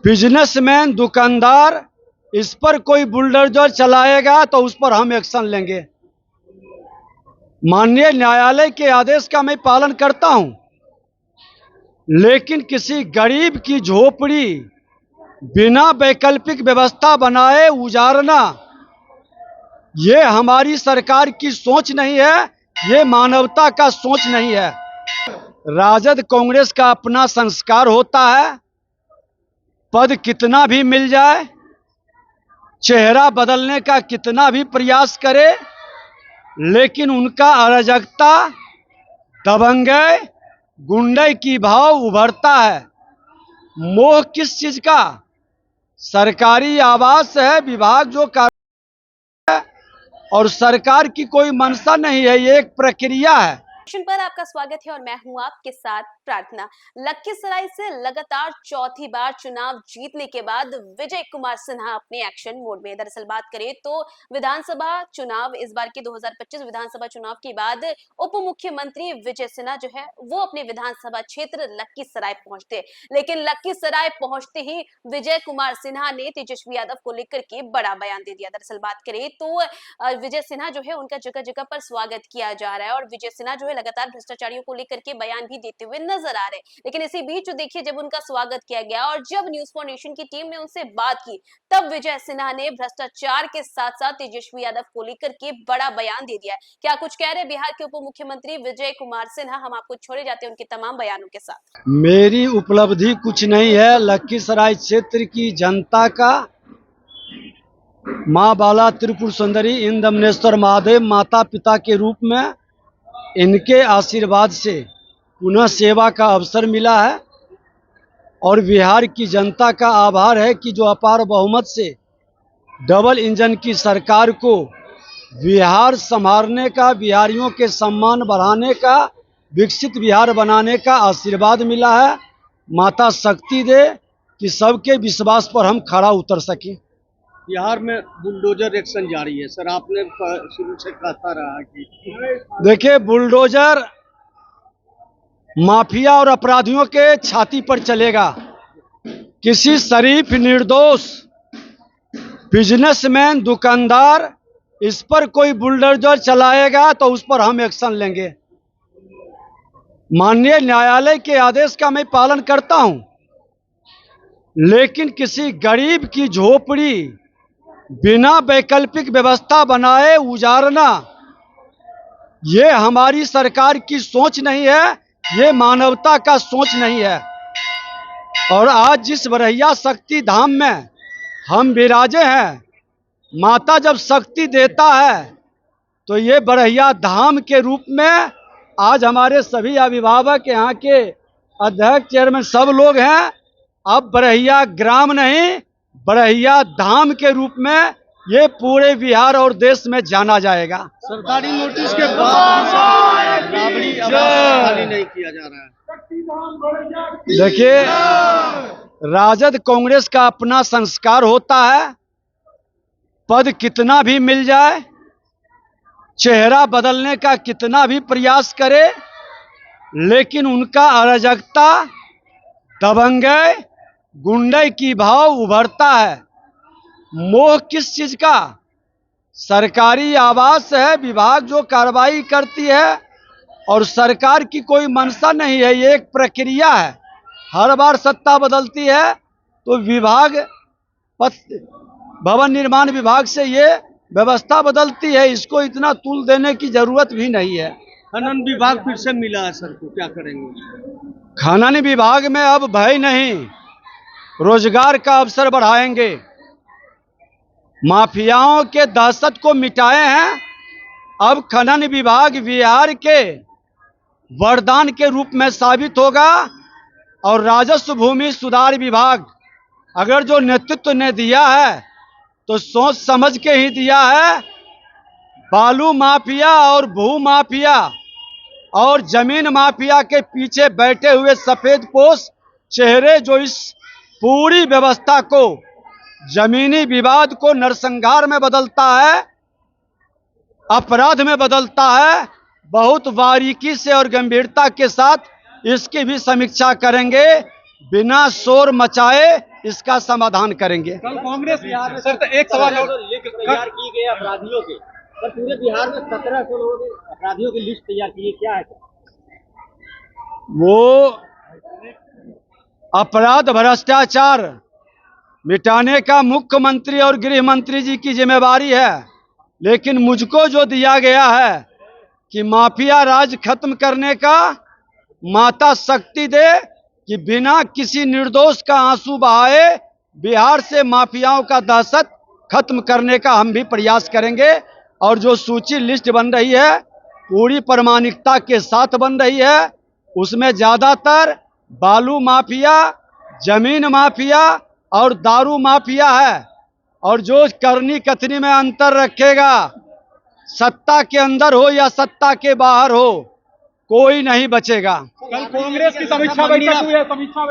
Businessman, दुकानदार, इस पर कोई बुलडोजर चलाएगा तो उस पर हम एक्शन लेंगे। माननीय न्यायालय के आदेश का मैं पालन करता हूं, लेकिन किसी गरीब की झोपड़ी बिना वैकल्पिक व्यवस्था बनाए उजाड़ना, ये हमारी सरकार की सोच नहीं है, ये मानवता का सोच नहीं है। राजद कांग्रेस का अपना संस्कार होता है, पद कितना भी मिल जाए, चेहरा बदलने का कितना भी प्रयास करे, लेकिन उनका अराजकता, दबंगई, गुंडे की भाव उभरता है। मोह किस चीज का? सरकारी आवास है, विभाग जो कर और सरकार की कोई मंशा नहीं है, ये एक प्रक्रिया है। पर आपका स्वागत है और मैं हूं आपके साथ प्रार्थना। लखीसराय से लगातार चौथी बार चुनाव जीतने के बाद विजय कुमार सिन्हा अपने एक्शन मोड में। दरअसल बात करें तो विधानसभा चुनाव, इस बार के 2025 विधानसभा चुनाव के बाद उप मुख्यमंत्री विजय सिन्हा जो है वो अपने विधानसभा क्षेत्र लखीसराय पहुंचते, लेकिन लखीसराय पहुंचते ही विजय कुमार सिन्हा ने तेजस्वी यादव को लेकर के बड़ा बयान दे दिया। दरअसल बात करें तो विजय सिन्हा जो है उनका जगह जगह पर स्वागत किया जा रहा है और विजय सिन्हा जो है लगातार भ्रष्टाचारियों को लेकर के बयान भी देते हुए नजर आ रहे हैं। लेकिन इसी बीच देखिए, जब उनका स्वागत किया गया और जब न्यूज़ फॉर नेशन की टीम ने उनसे बात की, तब विजय सिन्हा ने भ्रष्टाचार के साथ साथ तेजस्वी यादव को लेकर के बड़ा बयान दे दिया है। क्या कुछ कह रहे बिहार के उप मुख्यमंत्री विजय कुमार सिन्हा, हम आपको छोड़े जाते हैं उनके तमाम बयानों के साथ। मेरी उपलब्धि कुछ नहीं है, लखीसराय क्षेत्र की जनता का माँ बाला त्रिपुर सुंदरी इन दमनेश्वर महादेव माता पिता के रूप में इनके आशीर्वाद से पुनः सेवा का अवसर मिला है और बिहार की जनता का आभार है कि जो अपार बहुमत से डबल इंजन की सरकार को बिहार संभालने का, बिहारियों के सम्मान बढ़ाने का, विकसित बिहार बनाने का आशीर्वाद मिला है। माता शक्ति दे कि सबके विश्वास पर हम खड़ा उतर सकें। बिहार में बुलडोजर एक्शन जारी है सर, आपने शुरू से कहता रहा कि देखिए, बुलडोजर माफिया और अपराधियों के छाती पर चलेगा। किसी शरीफ, निर्दोष बिजनेसमैन, दुकानदार, इस पर कोई बुलडोजर चलाएगा तो उस पर हम एक्शन लेंगे। माननीय न्यायालय के आदेश का मैं पालन करता हूं, लेकिन किसी गरीब की झोपड़ी बिना वैकल्पिक व्यवस्था बनाए उजाड़ना, ये हमारी सरकार की सोच नहीं है, ये मानवता का सोच नहीं है। और आज जिस बरहिया शक्ति धाम में हम विराजे हैं, माता जब शक्ति देता है तो ये बरहिया धाम के रूप में आज हमारे सभी अभिभावक, यहाँ के अध्यक्ष, चेयरमैन सब लोग हैं। अब बरहिया ग्राम नहीं, बरहिया धाम के रूप में ये पूरे बिहार और देश में जाना जाएगा। सरकारी नोटिस के बाद राबड़ी खाली नहीं किया जा रहा है। देखिए, राजद कांग्रेस का अपना संस्कार होता है, पद कितना भी मिल जाए, चेहरा बदलने का कितना भी प्रयास करे, लेकिन उनका अराजकता, दबंगई, गुंडे की भाव उभरता है। मोह किस चीज का? सरकारी आवास है, विभाग जो कार्रवाई करती है और सरकार की कोई मंशा नहीं है, ये एक प्रक्रिया है। हर बार सत्ता बदलती है तो विभाग, भवन निर्माण विभाग से ये व्यवस्था बदलती है, इसको इतना तूल देने की जरूरत भी नहीं है। खनन विभाग फिर से मिला है सर को, क्या करेंगे? खनन विभाग में अब भय नहीं, रोजगार का अवसर बढ़ाएंगे। माफियाओं के दहशत को मिटाए हैं, अब खनन विभाग बिहार के वरदान के रूप में साबित होगा। और राजस्व भूमि सुधार विभाग अगर जो नेतृत्व ने दिया है तो सोच समझ के ही दिया है। बालू माफिया और भू माफिया और जमीन माफिया के पीछे बैठे हुए सफेदपोश चेहरे जो इस पूरी व्यवस्था को, जमीनी विवाद को नरसंहार में बदलता है, अपराध में बदलता है, बहुत बारीकी से और गंभीरता के साथ इसकी भी समीक्षा करेंगे। बिना शोर मचाए इसका समाधान करेंगे। कल कांग्रेस सर तो एक सवाल और लिस्ट तैयार की गई अपराधियों की, सर पूरे बिहार में 1700 लोगों के अपराधियों की लिस्ट तैयार की है, क्या है सर? वो अपराध भ्रष्टाचार मिटाने का मुख्यमंत्री और गृह मंत्री जी की जिम्मेवारी है, लेकिन मुझको जो दिया गया है कि माफिया राज खत्म करने का माता शक्ति दे कि बिना किसी निर्दोष का आंसू बहाए बिहार से माफियाओं का दहशत खत्म करने का हम भी प्रयास करेंगे। और जो सूची लिस्ट बन रही है पूरी प्रामाणिकता के साथ बन रही है, उसमें ज्यादातर बालू माफिया, जमीन माफिया और दारू माफिया है। और जो करनी कथनी में अंतर रखेगा, सत्ता के अंदर हो या सत्ता के बाहर हो, कोई नहीं बचेगा। कल कांग्रेस की समीक्षा बैठक हुई है, समीक्षा